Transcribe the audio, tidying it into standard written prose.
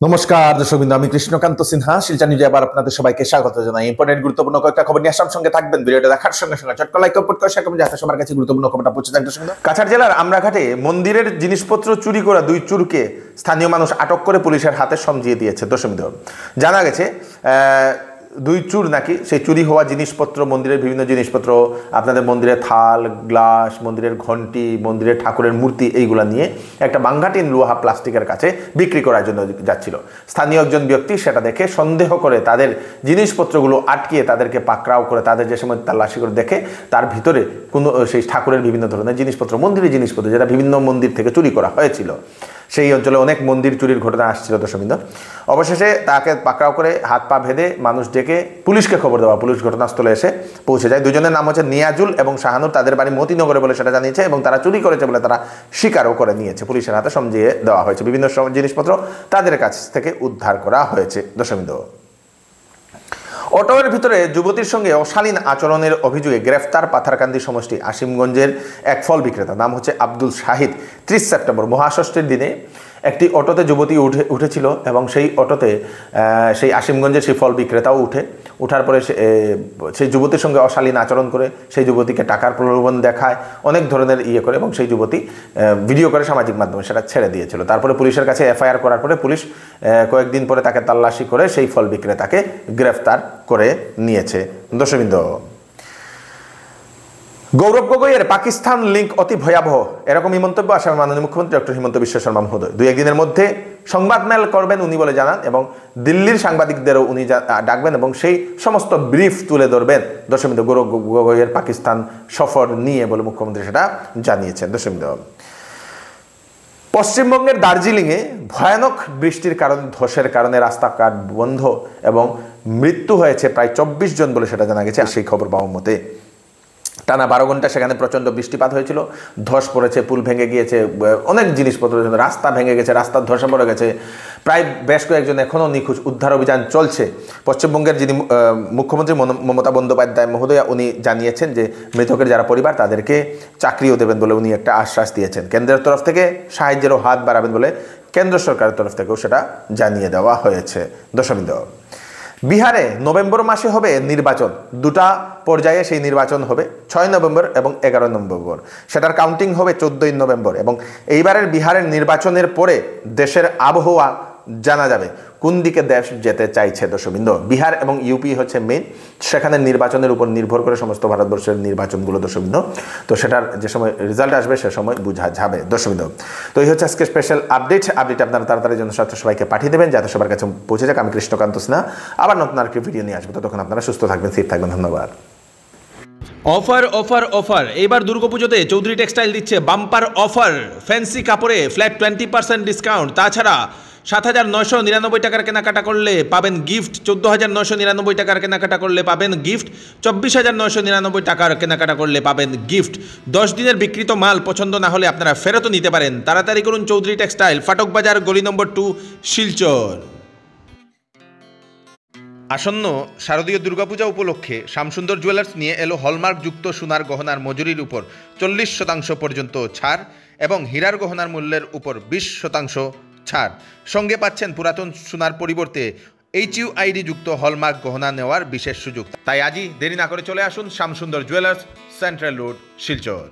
নমস্কার দর্শকবৃন্দ, আমি কৃষ্ণকান্ত সিনহা শিলচর নিউজে আবার আপনাদের সবাইকে স্বাগত জানাই। ইম্পর্টেন্ট গুরুত্বপূর্ণ কয়েকটা খবর নিয়ে আসার সঙ্গে থাকবেন। ভিডিওটা দেখার সঙ্গে সঙ্গে চটকা লাইক করতে করে শেয়ার করবেন যাতে সবার কাছে গুরুত্বপূর্ণ খবরটা পৌঁছে যায়। কাছাড় জেলার আমরাঘাটে মন্দিরের জিনিসপত্র চুরি করা দুই চোরকে স্থানীয় মানুষ আটক করে পুলিশের হাতে সমঝিয়ে দিয়েছে। দর্শকবৃন্দ, জানা গেছে দুই চুর নাকি সেই চুরি হওয়া জিনিসপত্র, মন্দিরের বিভিন্ন জিনিসপত্র, আপনাদের মন্দিরের থাল গ্লাস, মন্দিরের ঘন্টি, মন্দিরের ঠাকুরের মূর্তি, এইগুলা নিয়ে একটা বাঙ্গাটিন লোহা প্লাস্টিকের কাছে বিক্রি করার জন্য যাচ্ছিল। স্থানীয় একজন ব্যক্তি সেটা দেখে সন্দেহ করে তাদের জিনিসপত্রগুলো আটকিয়ে তাদেরকে পাকড়াও করে তাদের যে সময় তল্লাশি করে দেখে তার ভিতরে কোনো সেই ঠাকুরের বিভিন্ন ধরনের জিনিসপত্র, মন্দিরের জিনিসপত্র যেটা বিভিন্ন মন্দির থেকে চুরি করা হয়েছিল। সেই অঞ্চলে অনেক মন্দির চুরির ঘটনা আসছিল দর্শকবৃন্দ। অবশেষে তাকে পাকড়াও করে হাত পা ভেদে মানুষ ডেকে পুলিশকে খবর দেওয়া, পুলিশ ঘটনাস্থলে এসে পৌঁছে যায়। দুজনের নাম হচ্ছে নিয়াজুল এবং শাহানুর। তাদের বাড়ি মতিনগরে বলে সেটা জানিয়েছে এবং তারা চুরি করেছে বলে তারা স্বীকারও করে নিয়েছে। পুলিশের হাতে সমঝিয়ে দেওয়া হয়েছে। বিভিন্ন জিনিসপত্র তাদের কাছ থেকে উদ্ধার করা হয়েছে। দর্শকবৃন্দ, অটোর ভিতরে যুবতীর সঙ্গে অশালীন আচরণের অভিযোগে গ্রেফতার পাথারকান্দি সমষ্টি আসিমগঞ্জের এক ফল বিক্রেতা, নাম হচ্ছে আব্দুল শাহিদ। 30 সেপ্টেম্বর মহাষষ্ঠীর দিনে একটি অটোতে যুবতী উঠেছিল এবং সেই অটোতে সেই আসিমগঞ্জের সেই ফল বিক্রেতাও উঠার পরে সেই যুবতীর সঙ্গে অশালীন আচরণ করে সেই যুবতীকে টাকার প্রলোভন দেখায়, অনেক ধরনের করে এবং সেই যুবতী ভিডিও করে সামাজিক মাধ্যমে সেটা ছেড়ে দিয়েছিল। তারপরে পুলিশের কাছে এফআইআর করার পরে পুলিশ কয়েকদিন পরে তাকে তল্লাশি করে সেই ফল বিক্রেতাকে গ্রেফতার করে নিয়েছে। দর্শকবৃন্দ, গৌরব গগৈয়ের পাকিস্তান লিঙ্ক অতি ভয়াবহ, এরকমই মন্তব্য আসামের মাননীয় মুখ্যমন্ত্রী ডক্টর হিমন্ত বিশ্ব শর্মা মহোদয় 2-1 দিনের মধ্যে সংবাদ মেল করবেন উনি বলে জানান এবং দিল্লির সাংবাদিকদেরও উনি ডাকবেন এবং সেই সমস্ত ব্রিফ তুলে ধরবেন দর্শকবৃন্দ গৌরব গগৈয়ের পাকিস্তান সফর নিয়ে বলে মুখ্যমন্ত্রী সেটা জানিয়েছেন। দর্শকবৃন্দ, পশ্চিমবঙ্গের দার্জিলিংয়ে ভয়ানক বৃষ্টির কারণে ধসের কারণে রাস্তাঘাট বন্ধ এবং মৃত্যু হয়েছে প্রায় 24 জন বলে সেটা জানা গেছে। সেই খবর পাওয়া মতে টানা 12 ঘন্টা সেখানে প্রচণ্ড বৃষ্টিপাত হয়েছিল, ধস পড়েছে, পুল ভেঙে গিয়েছে, অনেক জিনিসপত্র, রাস্তা ভেঙে গেছে, রাস্তার ধসে পড়ে গেছে, প্রায় বেশ কয়েকজন এখনও নিখোঁজ। উদ্ধার অভিযান চলছে। পশ্চিমবঙ্গের যিনি মুখ্যমন্ত্রী মমতা বন্দ্যোপাধ্যায় মহোদয়া উনি জানিয়েছেন যে মৃতকের যারা পরিবার তাদেরকে চাকরিও দেবেন বলে উনি একটা আশ্বাস দিয়েছেন। কেন্দ্রের তরফ থেকে সাহায্যেরও হাত বাড়াবেন বলে কেন্দ্র সরকারের তরফ থেকেও সেটা জানিয়ে দেওয়া হয়েছে। দর্শকবৃন্দ, বিহারে নভেম্বর মাসে হবে নির্বাচন। 2টা পর্যায়ে সেই নির্বাচন হবে, 6 নভেম্বর এবং 11 নভেম্বর। সেটার কাউন্টিং হবে 14 নভেম্বর এবং এইবারের বিহারের নির্বাচনের পরে দেশের আবহাওয়া জানা যাবে কোন দিকে দেশ যেতে চাইছে। দর্শকবৃন্দ, বিহার এবং ইউপি হচ্ছে মেইন, সেখানে নির্বাচনের উপর নির্ভর করে সমস্ত ভারতবর্ষের নির্বাচনগুলো। দর্শকবৃন্দ, তো সেটার যে সময় রেজাল্ট আসবে সে সময় বোঝা যাবে। দর্শকবৃন্দ, তো এই হচ্ছে আজকে স্পেশাল আপডেট আপনারা তাড়াতাড়ি জন্য সবাইকে পাঠিয়ে দেবেন যাতে সবার কাছে পৌঁছে যাক। আমি কৃষ্ণকান্ত সিনহা আবার নতুন আরেকটি ভিডিও নিয়ে আসবো। ততক্ষণ আপনারা সুস্থ থাকবেন, সেফ থাকবেন। ধন্যবাদ। অফার অফার অফার, এবার দুর্গাপুজোতে চৌধুরী টেক্সটাইল দিচ্ছে বাম্পার অফার। ফ্যান্সি কাপড়ে ফ্ল্যাট 20% ডিসকাউন্ট। তাছাড়া 7,999 টাকার কেনাকাটা করলে পাবেন গিফট, 14,999 টাকার কেনাকাটা করলে পাবেন গিফট, 24,999 টাকার কেনাকাটা করলে পাবেন গিফট। 10 দিনের বিক্রিত মাল পছন্দ না হলে আপনারা ফেরতও নিতে পারেন। তাড়াতাড়ি করুন, চৌধুরী টেক্সটাইল, ফাটক বাজার, গলি নম্বর 2, শিলচর। আসন্ন শারদীয় দুর্গাপূজা উপলক্ষে শ্যামসুন্দর জুয়েলার্স নিয়ে এলো হলমার্কযুক্ত সোনার গহনার মজুরির উপর 40% পর্যন্ত ছাড় এবং হীরার গহনার মূল্যের উপর 20% ছাড়। সঙ্গে পাচ্ছেন পুরাতন সোনার পরিবর্তে HUID যুক্ত হলমার্ক গহনা নেওয়ার বিশেষ সুযোগ। তাই আজই দেরি না করে চলে আসুন Shyamsundar jewellers, central road, Silchar.